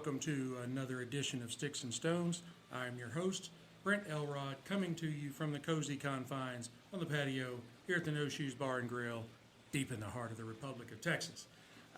welcome to another edition of Sticks and Stones. I'm your host, Brent Elrod, coming to you from the cozy confines on the patio here at the No Shoes Bar and Grill, deep in the heart of the Republic of Texas.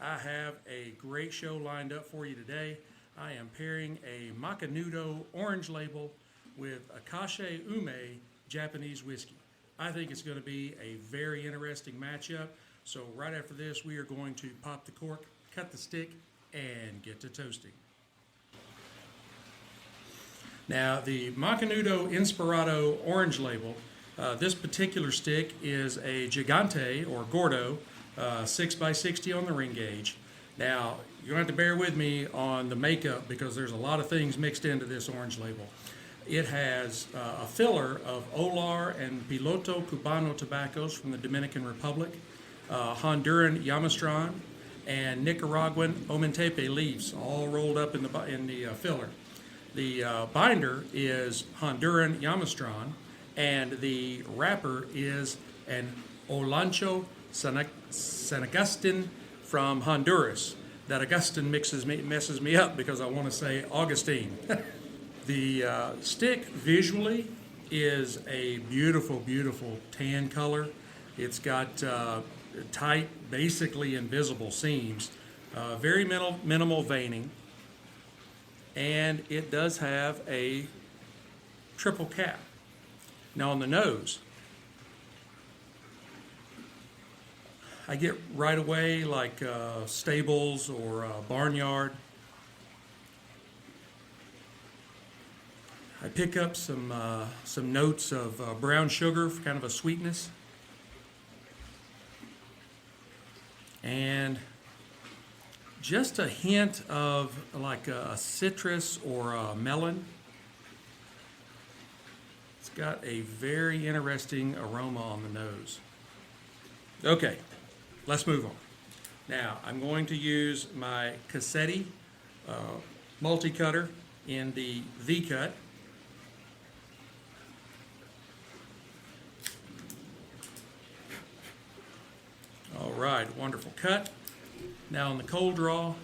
I have a great show lined up for you today. I am pairing a Macanudo orange label with Akashi Ume Japanese whiskey. I think it's going to be a very interesting matchup. So right after this, we are going to pop the cork, cut the stick, and get to toasting. Now, the Macanudo Inspirado orange label, this particular stick is a Gigante or Gordo, 6x60 on the ring gauge. Now, you're going to have to bear with me on the makeup because there's a lot of things mixed into this orange label. It has a filler of Olar and Piloto Cubano tobaccos from the Dominican Republic, Honduran Yamastran, and Nicaraguan Omentepe leaves, all rolled up in the filler. The binder is Honduran Yamastran, and the wrapper is an Olancho San Agustin from Honduras. That Augustin messes me up because I want to say Augustine. The stick visually is a beautiful, beautiful tan color. It's got tight, basically invisible seams, very minimal veining, and it does have a triple cap. Now on the nose, I get right away like stables or barnyard. I pick up some notes of brown sugar for kind of a sweetness. And just a hint of like a citrus or a melon. It's got a very interesting aroma on the nose. Okay, let's move on. Now, I'm going to use my Cassetti multi-cutter in the V-cut. All right, wonderful cut. Now on the cold draw,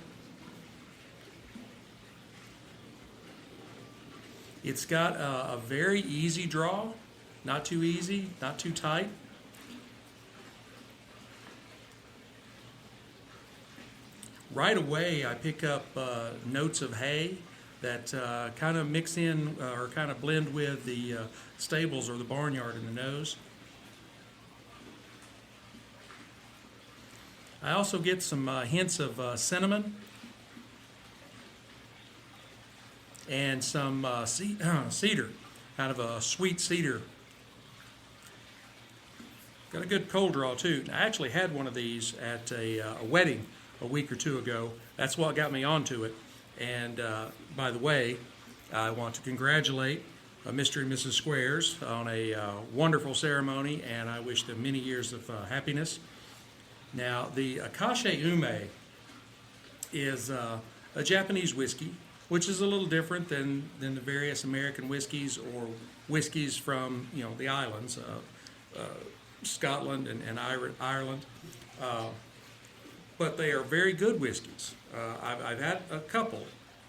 it's got a very easy draw, not too easy, not too tight. Right away, I pick up notes of hay that kind of mix in or kind of blend with the stables or the barnyard in the nose. I also get some hints of cinnamon and some cedar, kind of a sweet cedar. Got a good cold draw too. I actually had one of these at a wedding a week or two ago. That's what got me onto it. And by the way, I want to congratulate Mr. and Mrs. Squares on a wonderful ceremony, and I wish them many years of happiness. Now, the Akashi Ume is a Japanese whiskey, which is a little different than the various American whiskeys or whiskeys from the islands, Scotland and Ireland. But they are very good whiskeys. I've had a couple,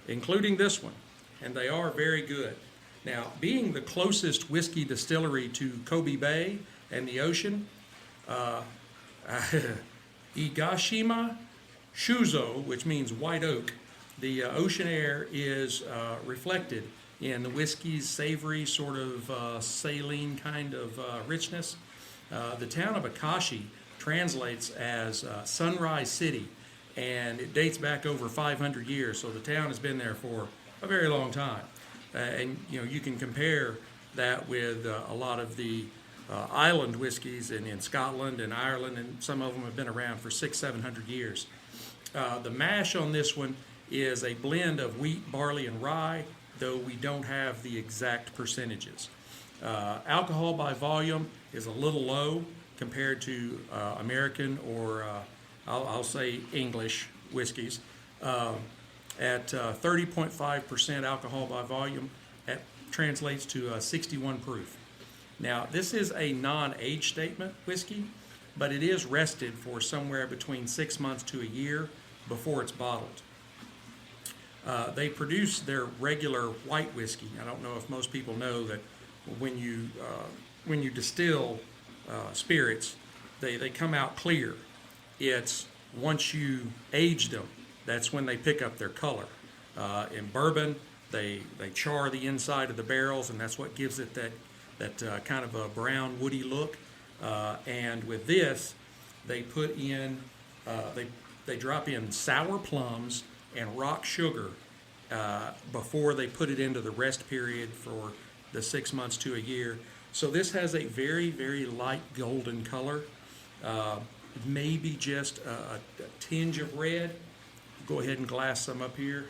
including this one, and they are very good. Now, being the closest whiskey distillery to Kobe Bay and the ocean, Igashima Shuzo, which means white oak, the ocean air is reflected in the whiskey's savory, sort of saline kind of richness. The town of Akashi translates as Sunrise City, and it dates back over 500 years, so the town has been there for a very long time. And you can compare that with a lot of the island whiskeys in Scotland and Ireland, and some of them have been around for 600-700 years. The mash on this one is a blend of wheat, barley, and rye, though we don't have the exact percentages. Alcohol by volume is a little low compared to American or I'll say English whiskeys. At 30.5% alcohol by volume, that translates to 61 proof. Now, this is a non-age statement whiskey, but it is rested for somewhere between 6 months to a year before it's bottled. They produce their regular white whiskey. I don't know if most people know that when you distill spirits, they come out clear. It's once you age them, that's when they pick up their color. In bourbon, they char the inside of the barrels, and that's what gives it that kind of a brown woody look. And with this, they put in they drop in sour plums and rock sugar before they put it into the rest period for the 6 months to a year. So this has a very, very light golden color, maybe just a tinge of red. Go ahead and glass some up here.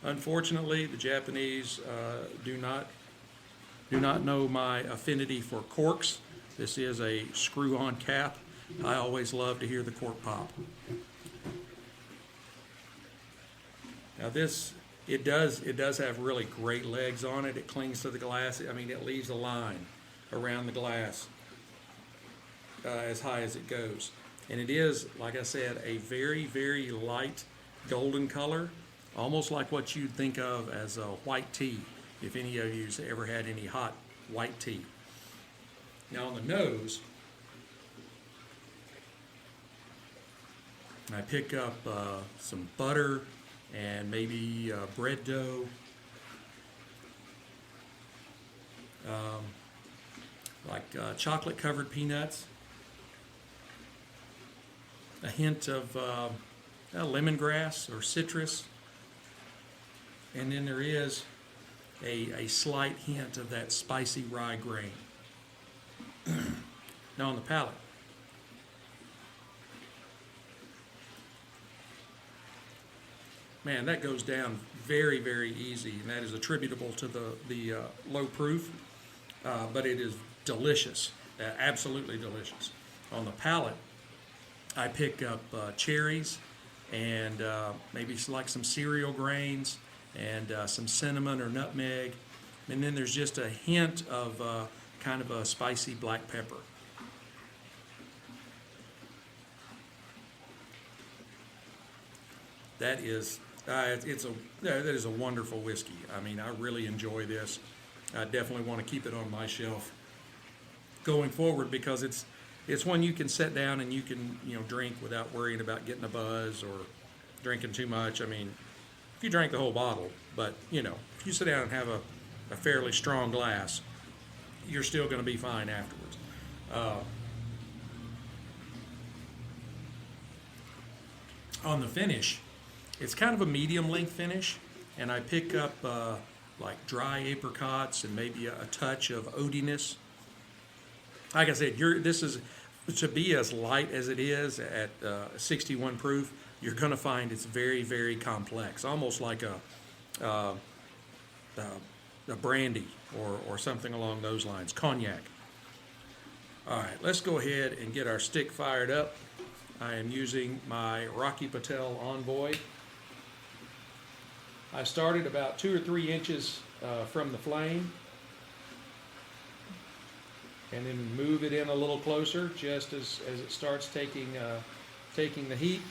Unfortunately, the Japanese do not know my affinity for corks. This is a screw-on cap. I always love to hear the cork pop. Now this, it does have really great legs on it. It clings to the glass. I mean, it leaves a line around the glass as high as it goes. And it is, like I said, a very, very light golden color, almost like what you'd think of as a white tea, if any of you's ever had any hot white tea. Now on the nose, I pick up some butter and maybe bread dough, like chocolate covered peanuts, a hint of lemongrass or citrus, and then there is a slight hint of that spicy rye grain. Now on the palate, man, that goes down very, very easy, and that is attributable to the low proof, but it is delicious, absolutely delicious. On the palate, I pick up cherries and maybe like some cereal grains and some cinnamon or nutmeg, and then there's just a hint of kind of a spicy black pepper. That is that is a wonderful whiskey. I mean, I really enjoy this. I definitely want to keep it on my shelf going forward because it's one you can sit down and you can drink without worrying about getting a buzz or drinking too much. I mean, if you drank the whole bottle, but if you sit down and have a fairly strong glass, you're still going to be fine afterwards. On the finish, it's kind of a medium length finish, and I pick up like dry apricots and maybe a touch of oatiness. Like I said, this is to be as light as it is at 61 proof. You're going to find it's very, very complex, almost like a brandy or something along those lines, cognac. All right, let's go ahead and get our stick fired up. I am using my Rocky Patel Envoy. I started about 2 or 3 inches from the flame, and then move it in a little closer just as it starts taking the heat.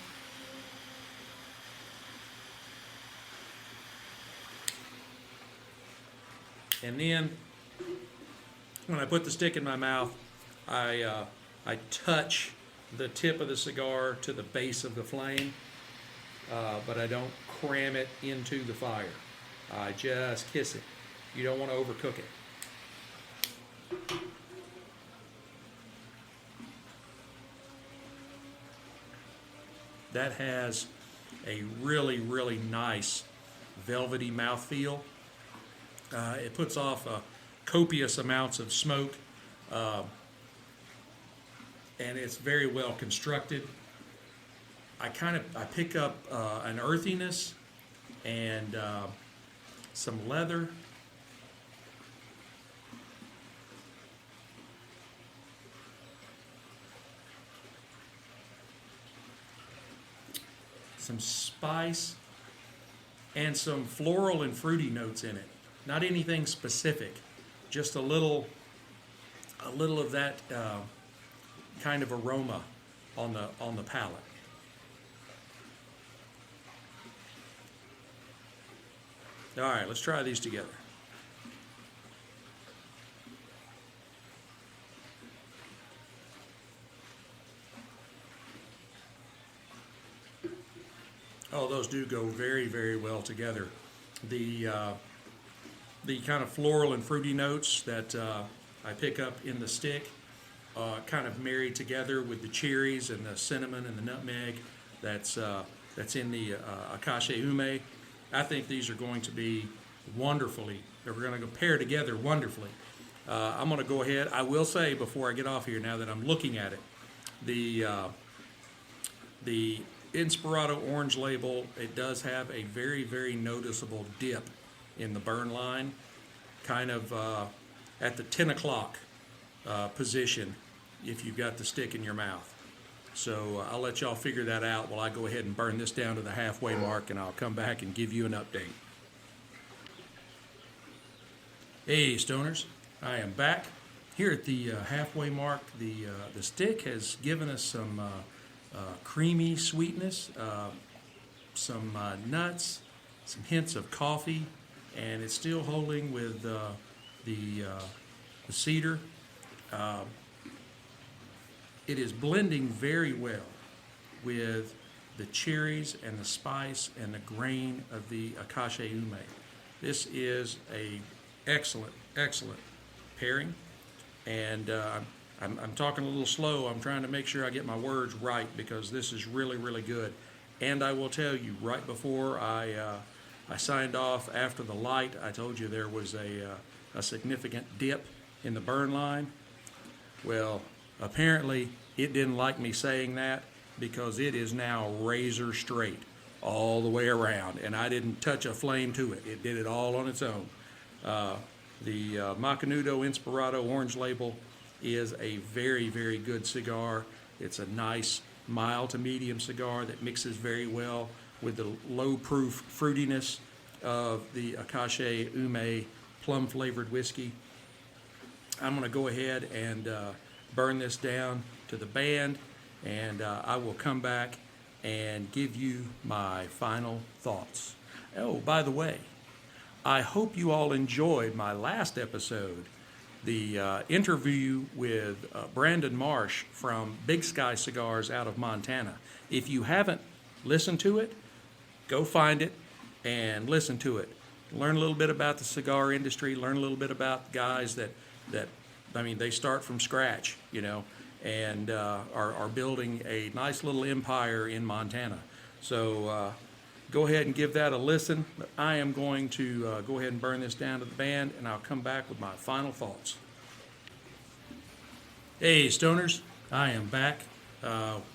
And then when I put the stick in my mouth, I touch the tip of the cigar to the base of the flame, but I don't cram it into the fire. I just kiss it. You don't want to overcook it. That has a really, really nice velvety mouthfeel. It puts off copious amounts of smoke, and it's very well constructed. I pick up an earthiness and some leather. Some spice and some floral and fruity notes in it. Not anything specific, just a little of that kind of aroma on the palate. All right, let's try these together. Oh, those do go very, very well together. The kind of floral and fruity notes that I pick up in the stick kind of marry together with the cherries and the cinnamon and the nutmeg that's in the Akashi Ume. I think these are going to be they're going to go pair together wonderfully. I'm going to go ahead. I will say before I get off here, now that I'm looking at it, the Inspirado orange label, it does have a very, very noticeable dip in the burn line, kind of at the 10 o'clock position if you've got the stick in your mouth. So I'll let y'all figure that out while I go ahead and burn this down to the halfway mark, and I'll come back and give you an update. Hey, Stoners, I am back here at the halfway mark. The stick has given us some creamy sweetness, some nuts, some hints of coffee, and it's still holding with the cedar. It is blending very well with the cherries and the spice and the grain of the Akashi Ume. This is a excellent pairing, and I'm talking a little slow. I'm trying to make sure I get my words right because this is really, really good. And I will tell you, right before I signed off after the light, I told you there was a significant dip in the burn line. Well, apparently it didn't like me saying that because it is now razor straight all the way around, and I didn't touch a flame to it. It did it all on its own. The Macanudo Inspirado orange label is a very, very good cigar. It's a nice mild to medium cigar that mixes very well with the low proof fruitiness of the Akashi Ume plum flavored whiskey. I'm going to go ahead and burn this down to the band, and I will come back and give you my final thoughts. Oh, by the way, I hope you all enjoyed my last episode, the interview with Brandon Marsh from Big Sky Cigars out of Montana. If you haven't listened to it, go find it and listen to it. Learn a little bit about the cigar industry, learn a little bit about guys that they start from scratch, and are building a nice little empire in Montana. So go ahead and give that a listen. But I am going to go ahead and burn this down to the band, and I'll come back with my final thoughts. Hey, Stoners, I am back.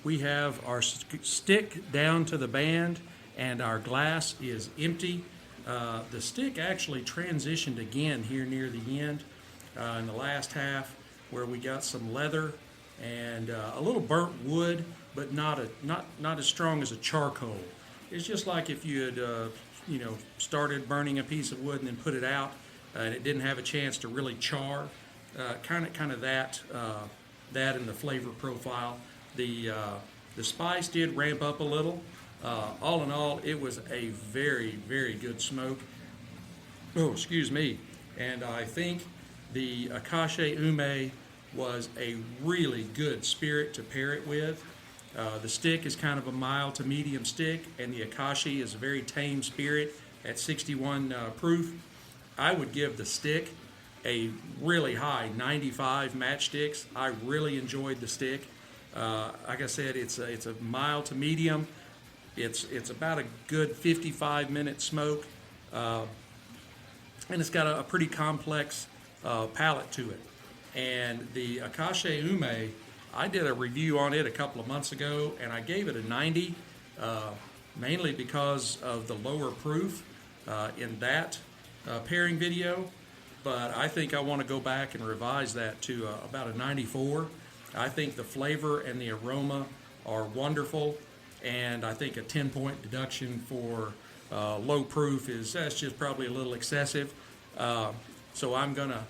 We have our stick down to the band, and our glass is empty. The stick actually transitioned again here near the end in the last half, where we got some leather and a little burnt wood, but not as strong as a charcoal. It's just like if you had started burning a piece of wood and then put it out, and it didn't have a chance to really char. Kind of that in the flavor profile. The spice did ramp up a little. All in all, it was a very, very good smoke. Oh, excuse me. And I think the Akashi Ume was a really good spirit to pair it with. The stick is kind of a mild to medium stick, and the Akashi is a very tame spirit at 61 proof. I would give the stick a really high 95 matchsticks. I really enjoyed the stick. Like I said, it's a mild to medium. It's about a good 55-minute smoke, and it's got a pretty complex palate to it. And the Akashi Ume, I did a review on it a couple of months ago, and I gave it a 90, mainly because of the lower proof in that pairing video. But I think I want to go back and revise that to about a 94. I think the flavor and the aroma are wonderful, and I think a 10-point deduction for low proof that's just probably a little excessive. So I'm gonna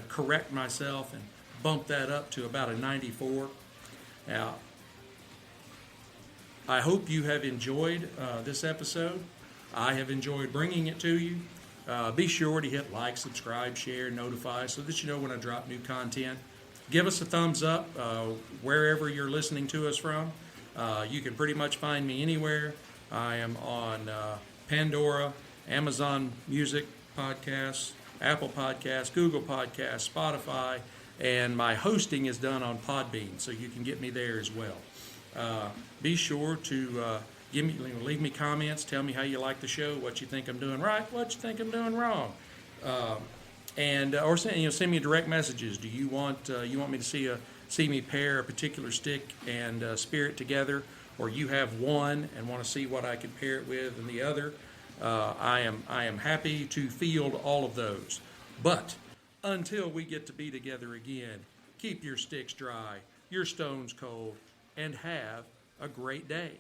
correct myself and bump that up to about a 94. Now, I hope you have enjoyed this episode. I have enjoyed bringing it to you. Be sure to hit like, subscribe, share, notify so that you know when I drop new content. Give us a thumbs up wherever you're listening to us from. You can pretty much find me anywhere. I am on Pandora, Amazon Music Podcasts, Apple Podcasts, Google Podcasts, Spotify, and my hosting is done on Podbean, so you can get me there as well. Be sure to leave me comments. Tell me how you like the show, what you think I'm doing right, what you think I'm doing wrong, or send me direct messages. Do you want me to see me pair a particular stick and spirit together, or you have one and want to see what I can pair it with and the other? I am happy to field all of those. But until we get to be together again, keep your sticks dry, your stones cold, and have a great day.